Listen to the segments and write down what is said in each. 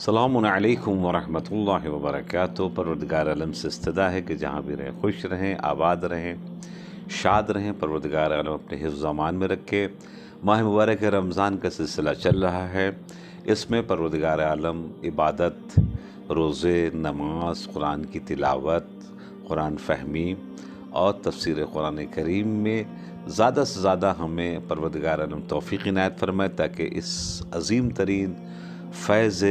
السلام علیکم ورحمۃ اللہ وبرکاتہ۔ پروردگار عالم سے استدا ہے کہ جہاں بھی رہیں خوش رہیں، آباد رہیں، شاد رہیں۔ پروردگار عالم اپنے حفظ و امان میں رکھے۔ ماہ مبارک رمضان کا سلسلہ چل رہا ہے، اس میں پروردگار عالم عبادت، روزے، نماز، قرآن کی تلاوت، قرآن فہمی اور تفسیر قرآن کریم میں زیادہ سے زیادہ ہمیں پروردگار عالم توفیق عنایت فرمائے، تاکہ اس عظیم ترین فیض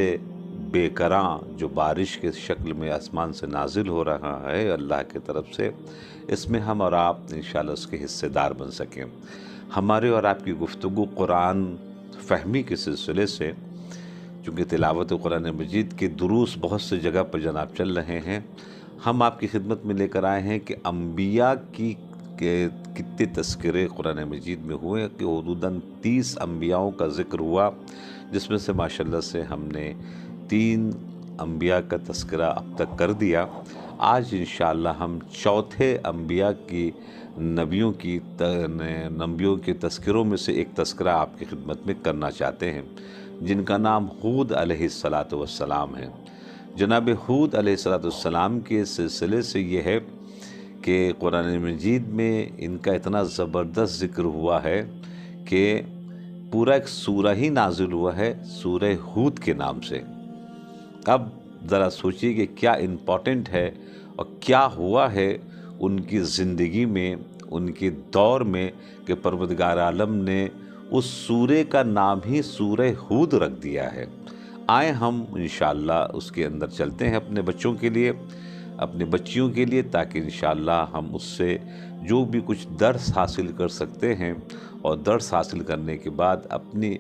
بے کراں جو بارش کے شکل میں آسمان سے نازل ہو رہا ہے اللہ کی طرف سے، اس میں ہم اور آپ انشاءاللہ اس کے حصے دار بن سکیں۔ ہمارے اور آپ کی گفتگو قرآن فہمی کے سلسلے سے، چونکہ تلاوت قرآن مجید کے دروس بہت سے جگہ پر جناب چل رہے ہیں، ہم آپ کی خدمت میں لے کر آئے ہیں کہ انبیاء کی کتنے تذکرے قرآن مجید میں ہوئے کہ حدوداً 30 انبیاءوں کا ذکر ہوا، جس میں سے ماشاءاللہ سے ہم نے 3 انبیاء کا تذکرہ اب تک کر دیا۔ آج انشاءاللہ ہم چوتھے انبیاء کی نبیوں کے تذکروں میں سے ایک تذکرہ آپ کی خدمت میں کرنا چاہتے ہیں، جن کا نام ہود علیہ السلام ہے۔ جناب ہود علیہ السلام کے سلسلے سے یہ ہے کہ قرآن مجید میں ان کا اتنا زبردست ذکر ہوا ہے کہ پورا ایک سورہ ہی نازل ہوا ہے سورہ ہود کے نام سے۔ اب ذرا سوچئے کہ کیا امپورٹنٹ ہے اور کیا ہوا ہے ان کی زندگی میں، ان کے دور میں، کہ پروردگار عالم نے اس سورہ کا نام ہی سورہ ہود رکھ دیا ہے۔ آئیں ہم انشاءاللہ اس کے اندر چلتے ہیں اپنے بچوں کے لیے، اپنے بچیوں کے لیے، تاکہ انشاءاللہ ہم اس سے جو بھی کچھ درس حاصل کر سکتے ہیں، اور درس حاصل کرنے کے بعد اپنی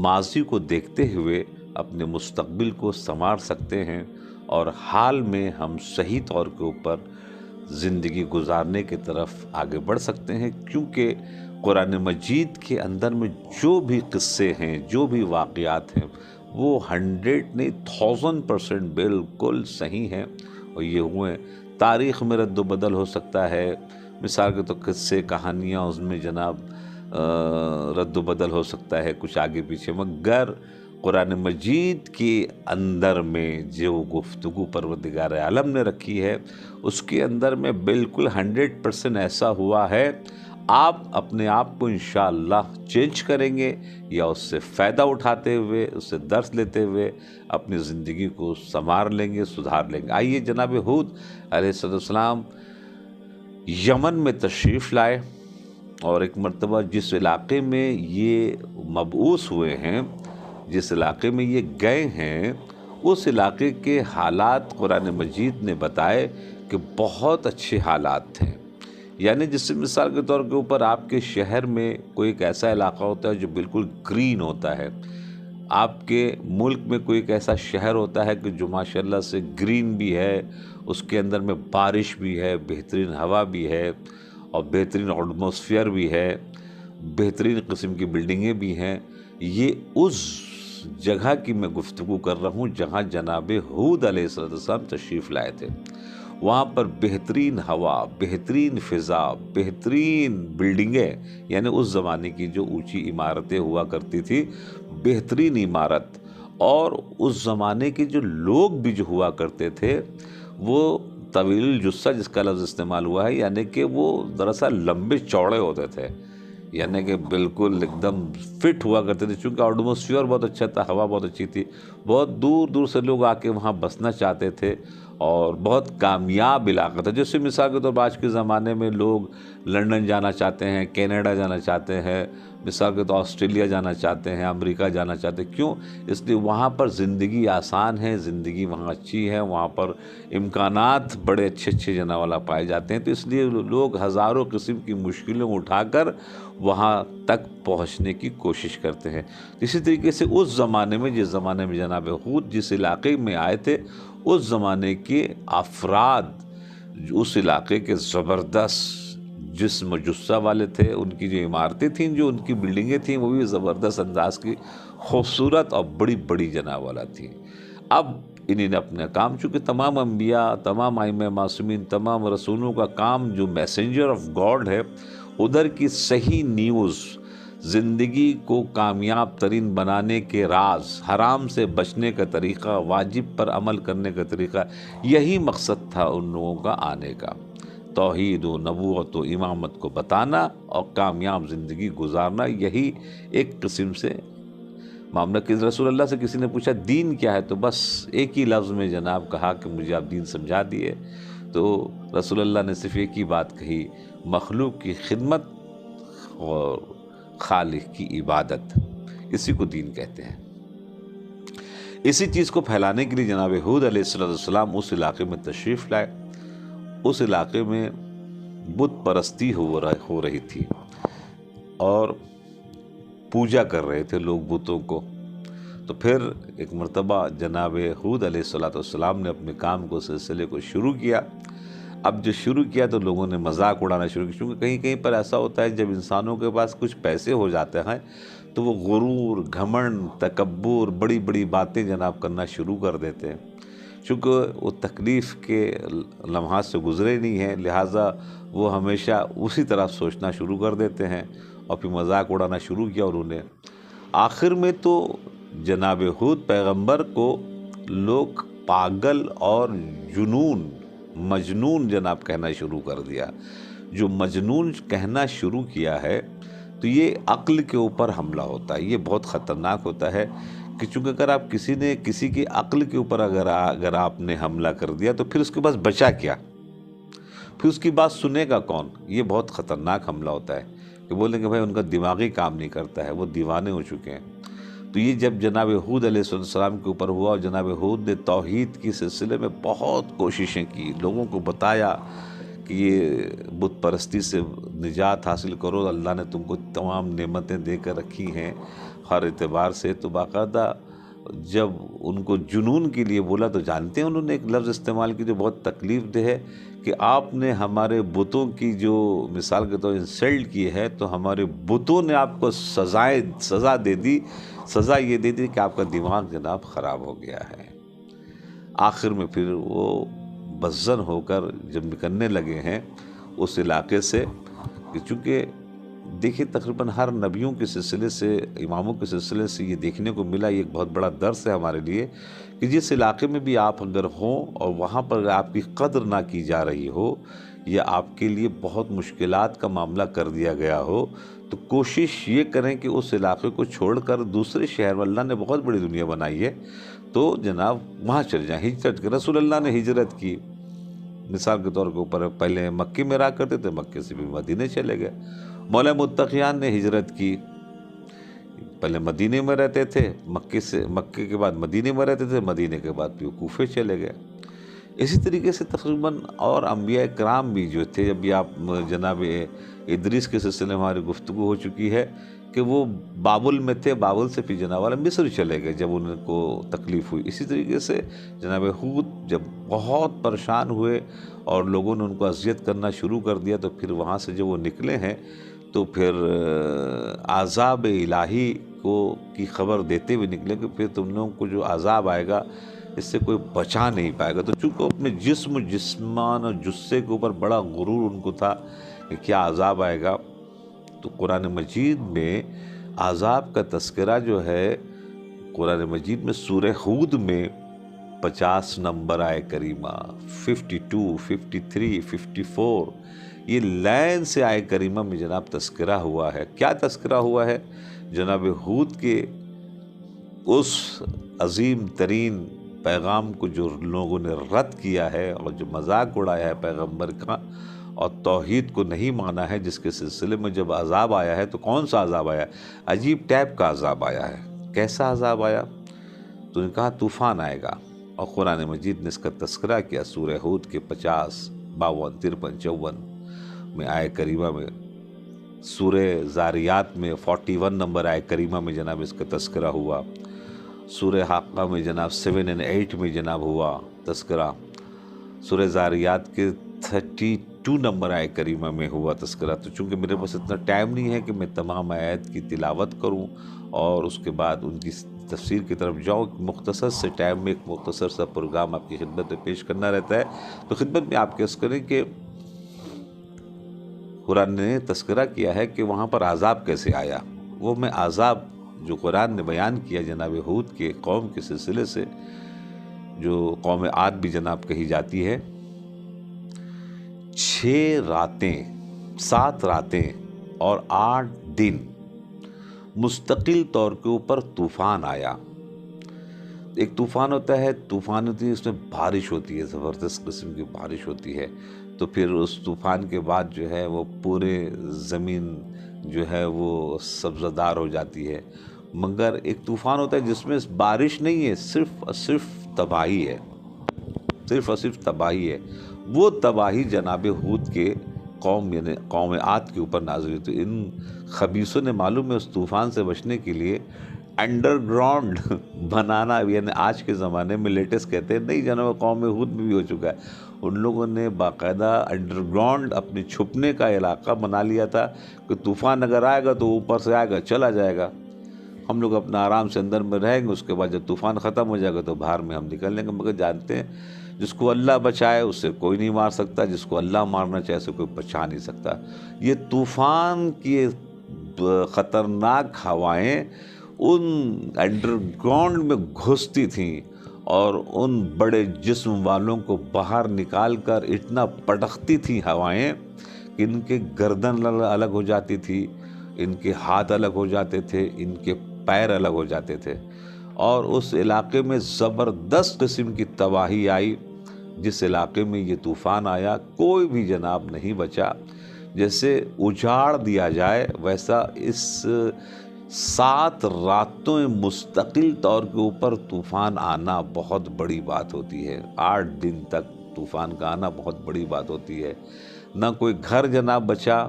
ماضی کو دیکھتے ہوئے اپنے مستقبل کو سنوار سکتے ہیں، اور حال میں ہم صحیح طور کے اوپر زندگی گزارنے کی طرف آگے بڑھ سکتے ہیں، کیونکہ قرآن مجید کے اندر میں جو بھی قصے ہیں، جو بھی واقعات ہیں، وہ 100 نہیں 1000% بالکل صحیح ہیں، اور یہ ہوئے۔ تاریخ میں رد و بدل ہو سکتا ہے، مثال کے تو قصے کہانیاں اس میں جناب رد و بدل ہو سکتا ہے کچھ آگے پیچھے، مگر قرآن مجید کے اندر میں جو گفتگو پروردگار عالم نے رکھی ہے، اس کے اندر میں بالکل 100% ایسا ہوا ہے۔ آپ اپنے آپ کو انشاءاللہ چینج کریں گے، یا اس سے فائدہ اٹھاتے ہوئے، اس سے درس لیتے ہوئے اپنی زندگی کو سنوار لیں گے، سدھار لیں گے۔ آئیے جناب ہود علیہ السلام یمن میں تشریف لائے، اور ایک مرتبہ جس علاقے میں یہ مبعوث ہوئے ہیں، جس علاقے میں یہ گئے ہیں، اس علاقے کے حالات قرآن مجید نے بتائے کہ بہت اچھے حالات تھے۔ یعنی جس سے مثال کے طور کے اوپر آپ کے شہر میں کوئی ایک ایسا علاقہ ہوتا ہے جو بالکل گرین ہوتا ہے، آپ کے ملک میں کوئی ایک ایسا شہر ہوتا ہے کہ جو ماشاءاللہ سے گرین بھی ہے، اس کے اندر میں بارش بھی ہے، بہترین ہوا بھی ہے، اور بہترین ایٹماسفیئر بھی ہے، بہترین قسم کی بلڈنگیں بھی ہیں۔ یہ اس جگہ کی میں گفتگو کر رہا ہوں جہاں جناب ہود علیہ السلام تشریف لائے تھے۔ وہاں پر بہترین ہوا، بہترین فضا، بہترین بلڈنگیں، یعنی اس زمانے کی جو اونچی عمارتیں ہوا کرتی تھی، بہترین عمارت، اور اس زمانے کے جو لوگ بھی جو ہوا کرتے تھے وہ طویل الجثہ جس کا لفظ استعمال ہوا ہے، یعنی کہ وہ دراصل لمبے چوڑے ہوتے تھے، یعنی کہ بالکل ایک دم فٹ ہوا کرتے تھے، چونکہ ایٹماسفیئر بہت اچھا تھا، ہوا بہت اچھی تھی، بہت دور دور سے لوگ آ کے وہاں بسنا چاہتے تھے، اور بہت کامیاب علاقہ تھا۔ جیسے مثال کے طور پر آج کے زمانے میں لوگ لنڈن جانا چاہتے ہیں، کینیڈا جانا چاہتے ہیں، مثال کے طور آسٹریلیا جانا چاہتے ہیں، امریکہ جانا چاہتے ہیں۔ کیوں؟ اس لیے وہاں پر زندگی آسان ہے، زندگی وہاں اچھی ہے، وہاں پر امکانات بڑے اچھے اچھے جناب والا پائے جاتے ہیں، تو اس لیے لوگ ہزاروں قسم کی مشکلیں اٹھا کر وہاں تک پہنچنے کی کوشش کرتے ہیں۔ اسی طریقے سے اس زمانے میں، جس زمانے میں جناب ہود جس علاقے میں آئے تھے، اس زمانے کے افراد اس علاقے کے زبردست جسم و جثہ والے تھے، ان کی جو عمارتیں تھیں، جو ان کی بلڈنگیں تھیں، وہ بھی زبردست انداز کی خوبصورت اور بڑی بڑی جناب والا تھیں۔ اب انہیں نے اپنا کام، چونکہ تمام انبیاء، تمام ائمہ معصومین، تمام رسولوں کا کام جو میسنجر آف گاڈ ہے، ادھر کی صحیح نیوز زندگی کو کامیاب ترین بنانے کے راز، حرام سے بچنے کا طریقہ، واجب پر عمل کرنے کا طریقہ، یہی مقصد تھا ان لوگوں کا آنے کا، توحید و نبوت و امامت کو بتانا اور کامیاب زندگی گزارنا، یہی ایک قسم سے معاملہ۔ کہ رسول اللہ سے کسی نے پوچھا دین کیا ہے، تو بس ایک ہی لفظ میں جناب کہا کہ مجھے آپ دین سمجھا دیے، تو رسول اللہ نے صرف ایک ہی بات کہی، مخلوق کی خدمت اور خالق کی عبادت، اسی کو دین کہتے ہیں۔ اسی چیز کو پھیلانے کے لیے جناب ہود علیہ السلام اس علاقے میں تشریف لائے۔ اس علاقے میں بت پرستی ہو رہی تھی اور پوجا کر رہے تھے لوگ بتوں کو۔ تو پھر ایک مرتبہ جناب ہود علیہ السلام نے اپنے کام کو، سلسلے کو شروع کیا۔ اب جو شروع کیا تو لوگوں نے مذاق اڑانا شروع کیا، کیونکہ کہیں کہیں پر ایسا ہوتا ہے جب انسانوں کے پاس کچھ پیسے ہو جاتے ہیں تو وہ غرور، گھمنڈ، تکبر، بڑی بڑی باتیں جناب کرنا شروع کر دیتے ہیں۔ چونکہ وہ تکلیف کے لمحات سے گزرے نہیں ہیں، لہٰذا وہ ہمیشہ اسی طرح سوچنا شروع کر دیتے ہیں اور پھر مذاق اڑانا شروع کیا انہوں نے۔ آخر میں تو جناب ہود پیغمبر کو لوگ پاگل اور مجنون جناب کہنا شروع کر دیا۔ جو مجنون کہنا شروع کیا ہے تو یہ عقل کے اوپر حملہ ہوتا ہے، یہ بہت خطرناک ہوتا ہے، کہ چونکہ اگر آپ کسی کی عقل کے اوپر اگر آپ نے حملہ کر دیا تو پھر اس کے پاس بچا کیا، پھر اس کی بات سنے گا کون؟ یہ بہت خطرناک حملہ ہوتا ہے کہ بولیں کہ بھائی ان کا دماغی کام نہیں کرتا ہے، وہ دیوانے ہو چکے ہیں۔ تو یہ جب جناب ہود علیہ السلام کے اوپر ہوا اور جناب ہود نے توحید کی سلسلے میں بہت کوششیں کی، لوگوں کو بتایا کہ یہ بت پرستی سے نجات حاصل کرو، اللہ نے تم کو تمام نعمتیں دے کر رکھی ہیں ہر اعتبار سے، تو باقاعدہ جب ان کو جنون کے لیے بولا تو جانتے ہیں انہوں نے ایک لفظ استعمال کی جو بہت تکلیف دہ ہے، کہ آپ نے ہمارے بتوں کی جو مثال کے طور انسلٹ کی ہے، تو ہمارے بتوں نے آپ کو سزا دے دی، سزا یہ دے دی کہ آپ کا دماغ جناب خراب ہو گیا ہے۔ آخر میں پھر وہ بزن ہو کر جب نکلنے لگے ہیں اس علاقے سے، کہ چونکہ دیکھیے تقریباً ہر نبیوں کے سلسلے سے، اماموں کے سلسلے سے یہ دیکھنے کو ملا، یہ ایک بہت بڑا درس ہے ہمارے لیے، کہ جس علاقے میں بھی آپ اگر ہوں اور وہاں پر آپ کی قدر نہ کی جا رہی ہو یا آپ کے لیے بہت مشکلات کا معاملہ کر دیا گیا ہو، تو کوشش یہ کریں کہ اس علاقے کو چھوڑ کر دوسرے شہر میں، اللہ نے بہت بڑی دنیا بنائی ہے، تو جناب وہاں چل جائیں، ہجرت کریں۔ رسول اللہ نے ہجرت کی، مثال کے طور کے اوپر پہلے مکے میں رہا کرتے تھے، مکے سے بھی مدینے چلے گئے۔ مولا متقیان نے ہجرت کی، پہلے مدینے میں رہتے تھے، مکے کے بعد مدینے میں رہتے تھے، مدینے کے بعد پھر کوفے چلے گئے۔ اسی طریقے سے تقریباً اور انبیاء کرام بھی جو تھے، جب بھی آپ جناب ادریس کے سلسلے میں ہماری گفتگو ہو چکی ہے کہ وہ بابل میں تھے، بابل سے پھر جناب والا مصر چلے گئے جب ان کو تکلیف ہوئی۔ اسی طریقے سے جناب ہود جب بہت پریشان ہوئے اور لوگوں نے ان کو اذیت کرنا شروع کر دیا، تو پھر وہاں سے جب وہ نکلے ہیں تو پھر عذاب الہی کی خبر دیتے ہوئے نکلے کہ پھر تم لوگوں کو جو عذاب آئے گا اس سے کوئی بچا نہیں پائے گا۔ تو چونکہ اپنے جسمان اور جثے کے اوپر بڑا غرور ان کو تھا کہ کیا عذاب آئے گا، تو قرآن مجید میں عذاب کا تذکرہ جو ہے قرآن مجید میں سورہ ہود میں 50 نمبر آئے کریمہ، 52، 53، 54، یہ لائن سے آئے کریمہ میں جناب تذکرہ ہوا ہے۔ کیا تذکرہ ہوا ہے؟ جناب ہود کے اس عظیم ترین پیغام کو جو لوگوں نے رد کیا ہے اور جو مذاق اڑایا ہے پیغمبر کا اور توحید کو نہیں مانا ہے، جس کے سلسلے میں جب عذاب آیا ہے تو کون سا عذاب آیا؟ عجیب ٹائپ کا عذاب آیا ہے۔ کیسا عذاب آیا؟ تو نے کہا طوفان آئے گا، اور قرآن مجید نے اس کا تذکرہ کیا سورہ ہود کے 50، 52، 53، 54 میں آئے کریمہ میں۔ سورہ زاریات میں 41 نمبر آئے کریمہ میں جناب اس کا تذکرہ ہوا۔ سورہ حاقہ میں جناب 7 اور 8 میں جناب ہوا تذکرہ۔ سورہ زاریات کے 32 نمبر آئے کریمہ میں ہوا تذکرہ۔ تو چونکہ میرے پاس اتنا ٹائم نہیں ہے کہ میں تمام آیات کی تلاوت کروں اور اس کے بعد ان کی تفسیر کی طرف جاؤں، مختصر سے ٹائم میں ایک مختصر سا پروگرام آپ کی خدمت میں پیش کرنا رہتا ہے، تو خدمت میں آپ عرض کریں کہ قرآن نے تذکرہ کیا ہے کہ وہاں پر عذاب کیسے آیا، وہ میں عذاب جو قرآن نے بیان کیا جناب ہود کے قوم کے سلسلے سے، جو قوم عاد بھی جناب کہی جاتی ہے، 6 راتیں 7 راتیں اور 8 دن مستقل طور کے اوپر طوفان آیا۔ ایک طوفان ہوتا ہے، طوفان ہوتی ہے، اس میں بارش ہوتی ہے، زبردست قسم کی بارش ہوتی ہے، تو پھر اس طوفان کے بعد جو ہے وہ پورے زمین جو ہے وہ سبزہ ہو جاتی ہے۔ مگر ایک طوفان ہوتا ہے جس میں بارش نہیں ہے، صرف اور صرف تباہی ہے، صرف اور صرف تباہی ہے۔ وہ تباہی جناب ہود کے قوم یعنی قوم عاد کے اوپر نازل ہوئی۔ تو ان خبیثوں نے معلوم ہے اس طوفان سے بچنے کے لیے انڈر گراؤنڈ بنانا، یعنی آج کے زمانے میں لیٹسٹ کہتے ہیں، نہیں جناب قوم ہود میں بھی ہو چکا ہے، ان لوگوں نے باقاعدہ انڈر گراؤنڈ اپنے چھپنے کا علاقہ بنا لیا تھا کہ طوفان اگر آئے گا تو اوپر سے آئے گا چلا جائے گا، ہم لوگ اپنا آرام سے اندر میں رہیں گے، اس کے بعد جب طوفان ختم ہو جائے گا تو باہر میں ہم نکل لیں گے۔ مگر جانتے ہیں جس کو اللہ بچائے اس سے کوئی نہیں مار سکتا، جس کو اللہ مارنا چاہے اسے کوئی بچا نہیں سکتا۔ یہ طوفان کی خطرناک ہوائیں ان انڈر گراؤنڈ میں گھستی تھیں اور ان بڑے جسم والوں کو باہر نکال کر اتنا پٹختی تھیں ہوائیں کہ ان کے گردن الگ ہو جاتی تھی، ان کے ہاتھ الگ ہو جاتے تھے، ان کے پیر الگ ہو جاتے تھے، اور اس علاقے میں زبردست قسم کی تباہی آئی۔ جس علاقے میں یہ طوفان آیا کوئی بھی جناب نہیں بچا، جیسے اجاڑ دیا جائے ویسا۔ اس 7 راتوں مستقل طور کے اوپر طوفان آنا بہت بڑی بات ہوتی ہے، 8 دن تک طوفان کا آنا بہت بڑی بات ہوتی ہے۔ نہ کوئی گھر جناب بچا،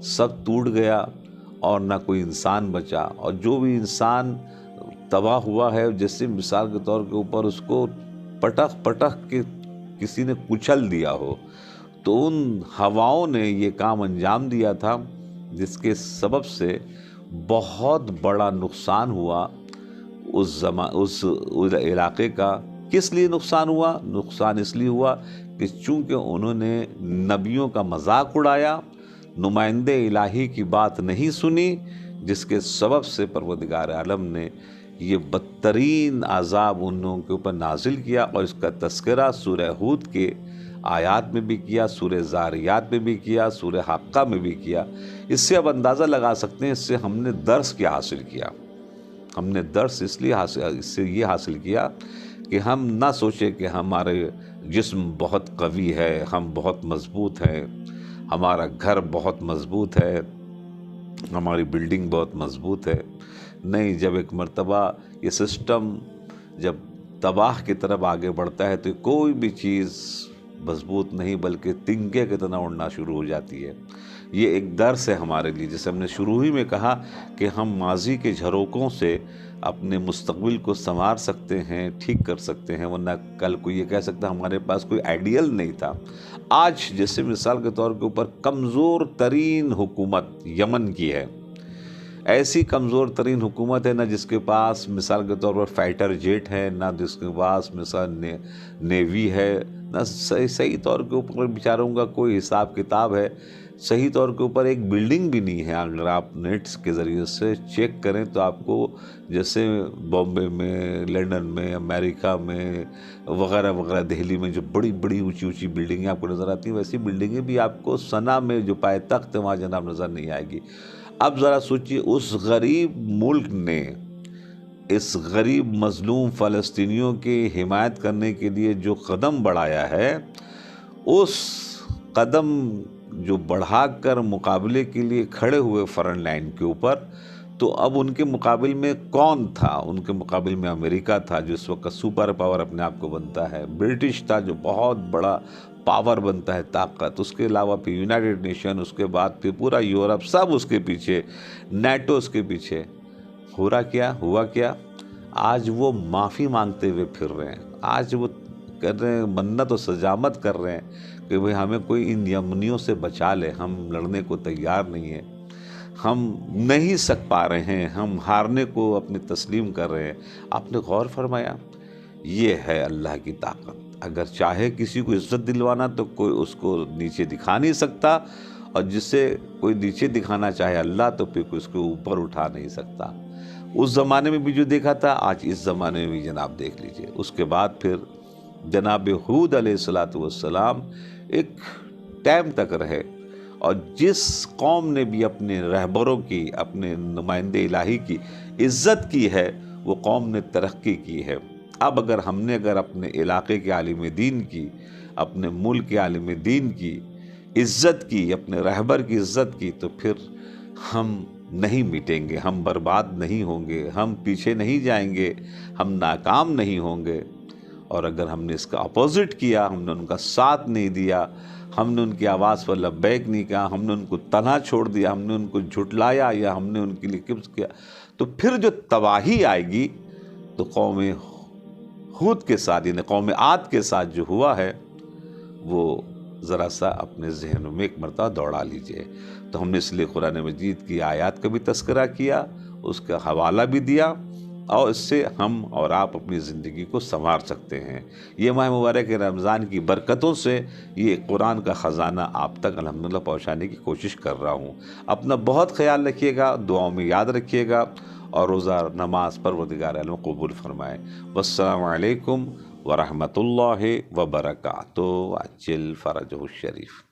سب ٹوٹ گیا، اور نہ کوئی انسان بچا، اور جو بھی انسان تباہ ہوا ہے جیسے مثال کے طور کے اوپر اس کو پٹخ کے کسی نے کچل دیا ہو، تو ان ہواؤں نے یہ کام انجام دیا تھا جس کے سبب سے بہت بڑا نقصان ہوا اس علاقے کا۔ کس لیے نقصان ہوا؟ نقصان اس لیے ہوا کہ چونکہ انہوں نے نبیوں کا مذاق اڑایا، نمائندے الہی کی بات نہیں سنی، جس کے سبب سے پروردگار عالم نے یہ بدترین عذاب ان لوگوں کے اوپر نازل کیا، اور اس کا تذکرہ سورہ ہود کے آیات میں بھی کیا، سورہ زاریات میں بھی کیا، سورہ حاقہ میں بھی کیا۔ اس سے اب اندازہ لگا سکتے ہیں اس سے ہم نے درس کیا حاصل کیا۔ ہم نے درس اس سے یہ حاصل کیا کہ ہم نہ سوچیں کہ ہمارے جسم بہت قوی ہے، ہم بہت مضبوط ہیں، ہمارا گھر بہت مضبوط ہے، ہماری بلڈنگ بہت مضبوط ہے۔ نہیں، جب ایک مرتبہ یہ سسٹم جب تباہ کی طرف آگے بڑھتا ہے تو کوئی بھی چیز مضبوط نہیں بلکہ تنکے کی طرح اڑنا شروع ہو جاتی ہے۔ یہ ایک درس ہے ہمارے لیے، جیسے ہم نے شروع ہی میں کہا کہ ہم ماضی کے جھروکوں سے اپنے مستقبل کو سنوار سکتے ہیں، ٹھیک کر سکتے ہیں، ورنہ کل کو یہ کہہ سکتا ہمارے پاس کوئی آئیڈیل نہیں تھا۔ آج جیسے مثال کے طور کے اوپر کمزور ترین حکومت یمن کی ہے، ایسی کمزور ترین حکومت ہے، نہ جس کے پاس مثال کے طور پر فائٹر جیٹ ہے، نہ جس کے پاس مثال نیوی ہے، نہ صحیح طور کے اوپر بیچاروں کا کوئی حساب کتاب ہے، صحیح طور کے اوپر ایک بلڈنگ بھی نہیں ہے۔ اگر آپ نیٹس کے ذریعے سے چیک کریں تو آپ کو جیسے بامبے میں، لنڈن میں، امریکہ میں وغیرہ وغیرہ، دہلی میں جو بڑی بڑی اونچی اونچی بلڈنگیں آپ کو نظر آتی ہیں، ویسی بلڈنگیں بھی آپ کو صنعا میں جو پائے تخت ہے وہاں جناب نظر نہیں آئے گی۔ اب ذرا سوچئے، اس غریب ملک نے اس غریب مظلوم فلسطینیوں کی حمایت کرنے کے لیے جو قدم بڑھایا ہے، اس قدم جو بڑھا کر مقابلے کے لیے کھڑے ہوئے فرنٹ لائن کے اوپر، تو اب ان کے مقابل میں کون تھا؟ ان کے مقابل میں امریکہ تھا جو اس وقت سپر پاور اپنے آپ کو بنتا ہے، برٹش تھا جو بہت بڑا پاور بنتا ہے، طاقت، اس کے علاوہ پھر یونائٹڈ نیشن، اس کے بعد پھر پورا یورپ، سب اس کے پیچھے، نیٹو اس کے پیچھے۔ ہوا کیا؟ آج وہ معافی مانگتے ہوئے پھر رہے ہیں، آج وہ کر رہے ہیں، منت و سجامت کر رہے ہیں کہ بھئی ہمیں کوئی ان یمنیوں سے بچا لے، ہم لڑنے کو تیار نہیں ہیں، ہم نہیں سک پا رہے ہیں، ہم ہارنے کو اپنے تسلیم کر رہے ہیں۔ آپ نے غور فرمایا؟ یہ ہے اللہ کی طاقت۔ اگر چاہے کسی کو عزت دلوانا تو کوئی اس کو نیچے دکھا نہیں سکتا، اور جسے کوئی نیچے دکھانا چاہے اللہ تو پھر کوئی اس کو اوپر اٹھا نہیں سکتا۔ اس زمانے میں بھی جو دیکھا تھا آج اس زمانے میں بھی جناب دیکھ لیجئے۔ اس کے بعد پھر جناب ہود علیہ السلام ایک ٹائم تک رہے، اور جس قوم نے بھی اپنے رہبروں کی، اپنے نمائندے الہی کی عزت کی ہے، وہ قوم نے ترقی کی ہے۔ اب ہم نے اپنے علاقے کے عالم دین کی، اپنے ملک کے عالم دین کی عزت کی، اپنے رہبر کی عزت کی، تو پھر ہم نہیں مٹیں گے، ہم برباد نہیں ہوں گے، ہم پیچھے نہیں جائیں گے، ہم ناکام نہیں ہوں گے۔ اور اگر ہم نے اس کا اپوزٹ کیا، ہم نے ان کا ساتھ نہیں دیا، ہم نے ان کی آواز پر لبیک نہیں کہا، ہم نے ان کو تنہا چھوڑ دیا، ہم نے ان کو جھٹلایا، یا ہم نے ان کے لیے کبز کیا، تو پھر جو تباہی آئے گی تو قوم ہود کے ساتھ، یعنی قوم عاد کے ساتھ جو ہوا ہے، وہ ذرا سا اپنے ذہنوں میں ایک مرتبہ دوڑا لیجئے۔ تو ہم نے اس لیے قرآن مجید کی آیات کا بھی تذکرہ کیا، اس کا حوالہ بھی دیا، اور اس سے ہم اور آپ اپنی زندگی کو سنوار سکتے ہیں۔ یہ ماہ مبارک رمضان کی برکتوں سے یہ قرآن کا خزانہ آپ تک الحمدللہ پہنچانے کی کوشش کر رہا ہوں۔ اپنا بہت خیال رکھیے گا، دعاؤں میں یاد رکھیے گا، اور روزہ نماز پروردگار عالم قبول فرمائے۔ والسلام علیکم ورحمۃ اللہ وبرکاتہ۔ عجل فرجہ الشریف۔